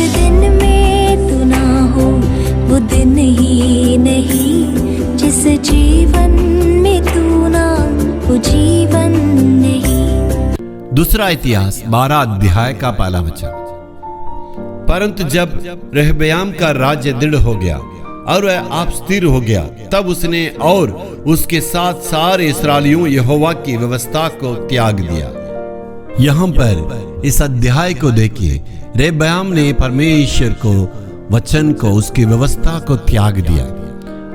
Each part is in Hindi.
दिन में तू ना हो वो दिन ही नहीं, जिस जीवन में तू ना वो जीवन नहीं। दूसरा इतिहास 12 अध्याय का पहला वचन। परंतु जब रहबयाम का राज्य दृढ़ हो गया और वह आप स्थिर हो गया, तब उसने और उसके साथ सारे इस्राएलियों यहोवा की व्यवस्था को त्याग दिया। यहाँ पर इस अध्याय को देखिए, रहबयाम ने परमेश्वर को, वचन को, उसकी व्यवस्था को त्याग दिया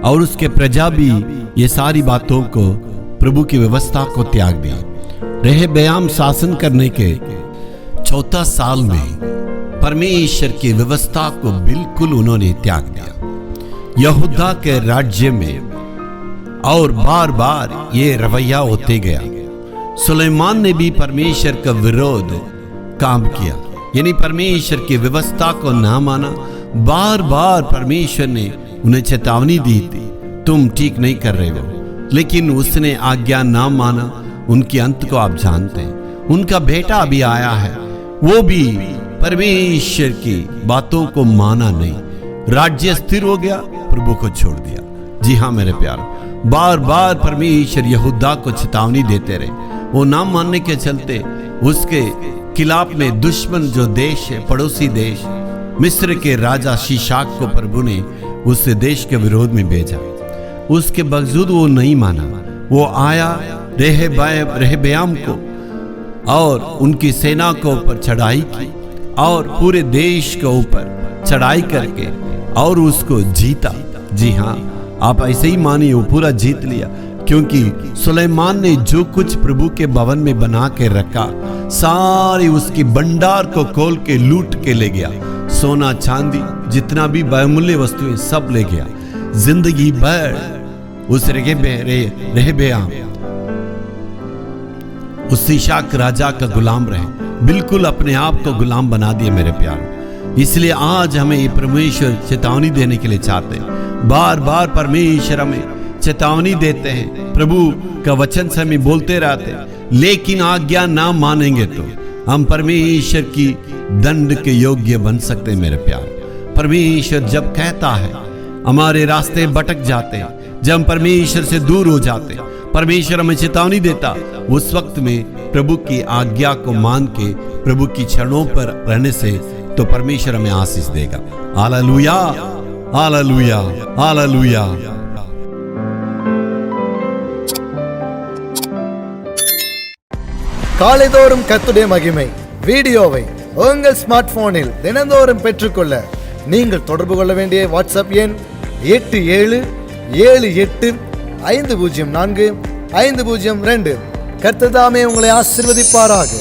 और उसके प्रजा भी ये सारी बातों को, प्रभु की व्यवस्था को त्याग दिया। रहबयाम शासन करने के 4 साल में परमेश्वर की व्यवस्था को बिल्कुल उन्होंने त्याग दिया। यहूदा के राज्य में और बार बार ये रवैया होते गया। सुलेमान ने भी परमेश्वर का विरोध काम किया, यानी परमेश्वर की व्यवस्था को ना माना। बार बार परमेश्वर ने उन्हें चेतावनी दी थी, तुम ठीक नहीं कर रहे हो, लेकिन उसने आज्ञा ना माना। उनके अंत को आप जानते हैं। उनका बेटा अभी आया है, वो भी परमेश्वर की बातों को माना नहीं, राज्य स्थिर हो गया, प्रभु को छोड़ दिया। जी हाँ मेरे प्यार, बार बार परमेश्वर यहूदा को चेतावनी देते रहे। वो ना मानने के चलते उसके खिलाफ में दुश्मन जो देश है, पड़ोसी देश मिस्र के राजा शीशाक को प्रभु ने उस देश के विरोध में भेजा। उसके बावजूद वो नहीं माना। वो आया रहबयाम को और उनकी सेना को ऊपर चढ़ाई की और पूरे देश के ऊपर चढ़ाई करके और उसको जीता। जी हाँ, आप ऐसे ही मानिए, वो पूरा जीत लिया, क्योंकि सुलेमान ने जो कुछ प्रभु के भवन में बना के रखा, सारी उसकी भंडार को खोल के लूट के ले गया। सोना चांदी जितना भी बहुमूल्य वस्तुएं सब ले गया। जिंदगी भर उस रहबयाम उस शीशाक राजा का गुलाम रहे, बिल्कुल अपने आप को गुलाम बना दिए मेरे प्यार। इसलिए आज हमें ये परमेश्वर चेतावनी देने के लिए चाहते हैं। बार बार परमेश्वर हमें चेतावनी देते हैं, प्रभु का वचन से हमें बोलते रहते हैं, लेकिन आज्ञा ना मानेंगे तो हम परमेश्वर की दंड के योग्य बन सकते हैं मेरे प्यार। परमेश्वर जब कहता है, हमारे रास्ते भटक जाते हैं, जब हम परमेश्वर से दूर हो जाते हैं, परमेश्वर हमें चेतावनी देता, उस वक्त में प्रभु की आज्ञा को मान के प्रभु की चरणों पर रहने से तो परमेश्वर हमें आशीष देगा। Hallelujah, hallelujah, hallelujah. காலைதோறும் கர்த்தருடைய மகிமை வீடியோவை உங்கள் ஸ்மார்ட் போனில் தினந்தோறும் பெற்றுக்கொள்ள நீங்கள் தொடர்பு கொள்ள வேண்டிய வாட்ஸ்அப் எண் 8778504502. கர்த்தர் தாமே உங்களை ஆசீர்வதிப்பாராக.